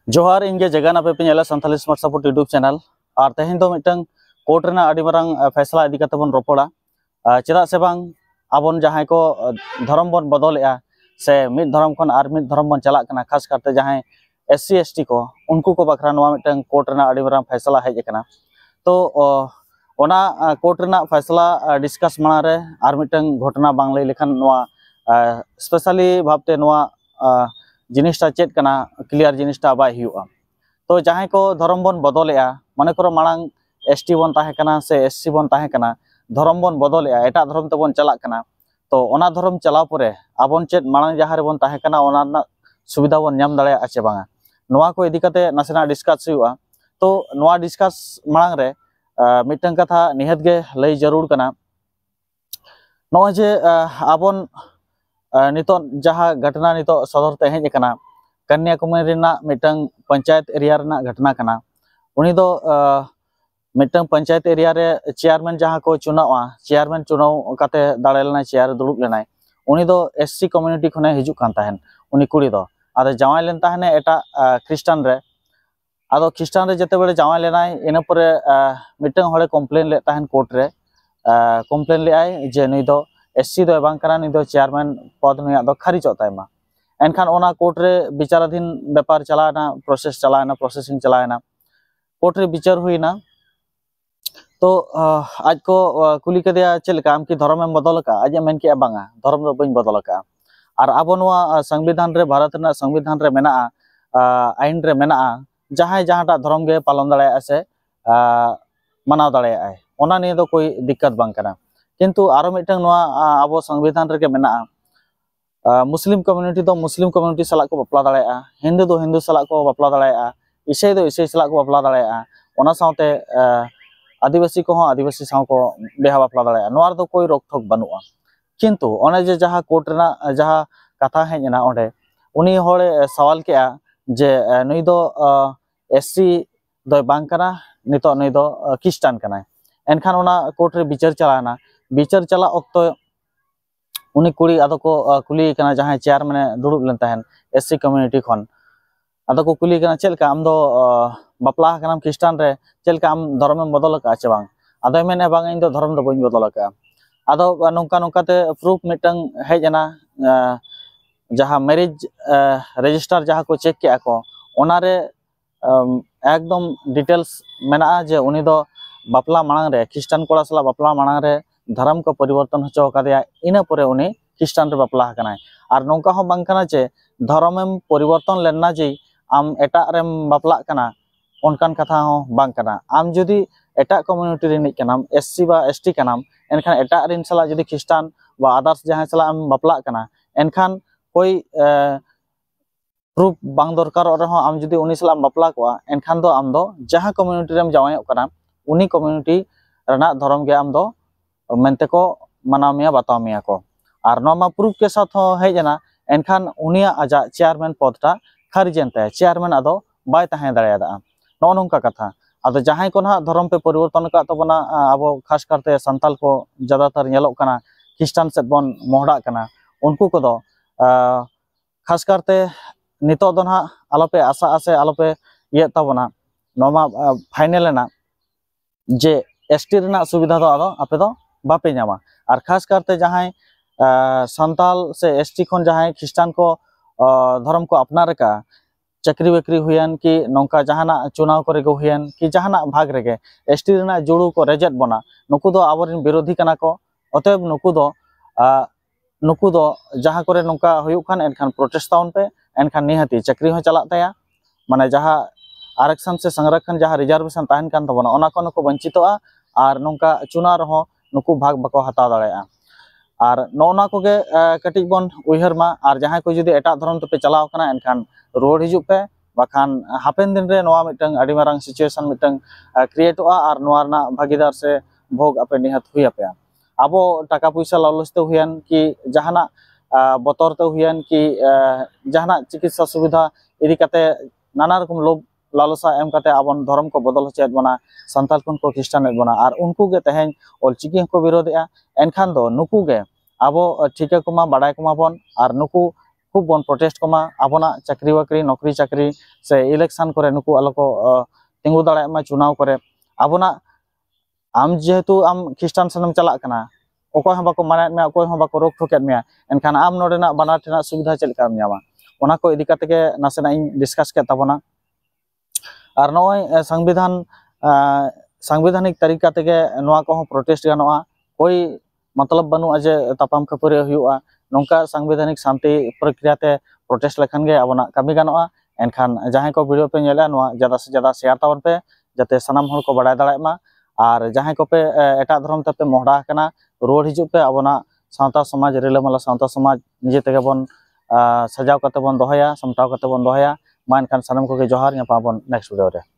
जोहार इनके जगह पे पेला Santali smart support YouTube channel और तेहन दो मिटन कोर्ट रेना अडी मारंग फैसला इदी कते बन रोपड़ा चेदा से बांग आबन जहां को धर्म बन बदलेआ से मिद धर्म खन आर मिद धर्म बन चला कना खास करते जहां SC ST को उनको को बखरा नवा मिटन कोर्ट रेना अडी मारंग फैसला हेज कना तो ओना कोर्ट रेना फैसला डिस्कस माना रे आर मिटन घटना बांग लई लेखन नवा स्पेशली भाबते नवा जिनिसटा चेक कना क्लियर जिनिसटा बाय हुआ तो जहां को धर्म बन बदलेआ माने करो मांग ST बन ताहे कना से SC बन ताहे कना धर्म बन बदलेआ एटा धर्म तबन चला कना तो ओना धर्म चलाव परे आबन चेक मांग जहां रे बन ताहे कना ओना ना सुविधा बन नाम दाड़े आचे बांगा नोआ को इदी कते नासेना डिस्कस हुआ तो नोआ डिस्कस मांग रे मिटन कथा निहत गे लई जरूर कना नो जे आबन नितो जहाँ घटना नितो सदर ते हेज कना कन्याकुमारी रेना मिटन पंचायत एरिया रेना घटना कना उनी दो मिटन पंचायत एरिया रे चेयरमैन जहाँ को चुनावा चेयरमैन चुनाव काते दाड़े लेना चेयर दुड़ुब लेनाय उनी दो SC कम्युनिटी खने हिजुक कान ताहेन उनी कुड़ी दो आदो जावाय लेन ताहेने एटा ख्रिस्टान रे आदो ख्रिस्टान रे जते बेले जावाय लेनाय इना परे मिटन हळे कम्प्लेन ले ताहेन कोर्ट रे कम्प्लेन ले आय जे नुई दो SC दो बांग कना नुई दो चेयरमैन पद नुया दो खारिज तायमा एनखान ओना कोर्ट रे विचाराधीन व्यापार चलाना प्रोसेस चलाना प्रोसेसिंग चलाना कोर्ट रे विचार हुईना तो आज को कुली कदिया चलका आम की धर्म में बदल का आज मेन के बांगा धर्म दो बइन बदल का और आबो नोआ संविधान रे भारत ना संविधान रे मेना आईन रे मेना जहां जहांटा धर्म गे पालन दाड़े से मानाव दाड़े आय ओना निये दो कोई दिक्कत बांग कना किंतु आरो मिटन नोआ आबो संविधान रे के मेना मुस्लिम कम्युनिटी दो मुस्लिम कम्युनिटी सला को बपला दाड़े हिंदू दो हिंदू सला को बपला दाड़े ईसाई दो ईसाई सला को बपला दाड़े ओना साथे आदिवासी को आदिवासी साव को बेहा बपला दाड़े नोआ दो कोई रोकथोक बनुआ किंतु ओने जे जहां कोर्ट रेना जहां कथा हेजना ओंडे उनी होड़े सवाल के जे नुई दो SC दो बांग कना नितो नुई दो ख्रिस्टान कना एनखान ओना कोर्ट रे विचार चलाना विचार चला ओक्तो उनी कुड़ी आदो को कुली कना जहां चेयरमैन दुड़ुब लेन ताहेन SC कम्युनिटी खन आदो को कुली कना चलका आम दो बापला कनाम ख्रिस्टान रे चलका आम धर्म में बदल का चे बांग आदो मेने बांग इन दो धर्म दो बइन बदल का आदो नोंका नोंकाते प्रूफ मिटन हेजना जहां मैरिज रजिस्टर जहां को चेक के को ओनारे एकदम डिटेल्स मेना जे उनी दो बापला मांग रे ख्रिस्टान कोड़ा सला बापला मांग रे धर्म को परिवर्तन होचो कादिया इना परे उनी ख्रिस्टान रे बापला कनाय आर नोंका हो बांग कना जे धर्मम परिवर्तन लेना जे आम एटा रेम बापला कना ओनकान कथा हो बांग कना आम जदी एटा कम्युनिटी रे निक कनाम SC बा ST कनाम एनखान एटा रिन सला जदी ख्रिस्टान बा अदर्स जहां सला आम बापला कना एनखान कोई प्रूफ बांग दरकार रहो आम जदी उनी सला बापला को एनखान दो आम दो जहां कम्युनिटी रेम जावाय कना उनी कम्युनिटी रना धर्म गे आम दो मेनते को मानामिया बतामिया को और नोमा प्रूफ के साथ हेजना एनखान उनिया आजा चेयरमैन पदटा खारिजेनते चेयरमैन आदो बाय ताहे दाड़ेदा नो नोंका कथा आदो जहां को ना धर्म पे परिवर्तन का तबना आबो खास करते संताल को ज्यादातर नेलोक कना ख्रिस्टान से बन मोहडा कना उनको को दो खास करते नितो दो ना आलोपे आशा आसे आलोपे ये तबना नोमा फाइनल ना जे ST रेना सुविधा दो आदो आपे दो बापे नामा और खास करते जहां संताल से ST खन जहां ख्रिस्टान को धर्म को अपना रखा चक्री बकरी हुयन कि नौका जहाना चुनाव करे गो हुयन कि जहाना भाग रेगे ST रेना जुड़ू को रेजेट बना नुकु दो आबरिन विरोधी कना को अतएव नुकु दो जहां करे नौका हुयुक खान एनखान प्रोटेस्ट टाउन पे एनखान निहाती चक्री हो चला ताया माने जहां आरक्षण से संरक्षण जहां रिजर्वेशन ताहन कान तबना ओना को नुकु वंचितोआ और नौका चुनाव रहो नुकु भाग बको हता दाड़ेया और नोना को गे कटिज बन उहर मा और जहां को जदी एटा धर्म पे चलाव कना एनखान रोड हिजु पे बाखान हापेन दिन रे नोआ मिटंग अडी मारंग सिचुएशन मिटंग क्रिएटोआ और नोआ रना भागीदार से भोग आपे निहत हुई आपे आबो टाका पैसा लालचते हुयन कि जहाना बतरते हुयन कि जहाना चिकित्सा सुविधा इदी कते नाना रकम लोभ लालसा एम कते आबन धर्म को बदल होचेत बना संताल खन को ख्रिस्टान बना और उनको गे तेहेन ऑलचिकी को विरोधया एनखान दो नुकु गे आबो ठीके कुमा बाडाय कुमा बन और नुकु खूब बन प्रोटेस्ट कमा आबोना चाकरी बाकरी नौकरी चाकरी से इलेक्शन करे नुकु आलो को तिंगु दाड़ा मा चुनाव करे आबोना आम जेहेतु आम ख्रिस्टान सनम चला कना अकय हम बाको माने मे अकय हम बाको रोक ठोकेत मे एनखान आम नोडेना बानार ठेना सुविधा चेल का न्यामा ओना को इदी काते के नासेना इन डिस्कस के ताबोना और नय संवैधानिक तरीका तेगे नोआ को प्रोटेस्ट गानोआ कोई मतलब बनुआ जे तापाम खपरे हुआ नौका संवैधानिक शांति प्रक्रिया ते प्रोटेस्ट लेखान गे आबोना कमी गानोआ एनखान जहां को वीडियो पे नेला नोआ ज्यादा से ज्यादा शेयर तावन पे जाते सनाम हर को बड़ाय दाड़ा मा और जहां को पे एटा धर्म ते पे मोहडा कना रोड हिजु पे आबोना सावता समाज रिलामाला सावता समाज निजे तेगे बन सजाव कते बन दोहया समटाव कते बन दोहया मा एनखान सनाम को गे जोहार ᱧᱟᱯᱟᱢ ᱵᱚᱱ नेक्स्ट वीडियो रे।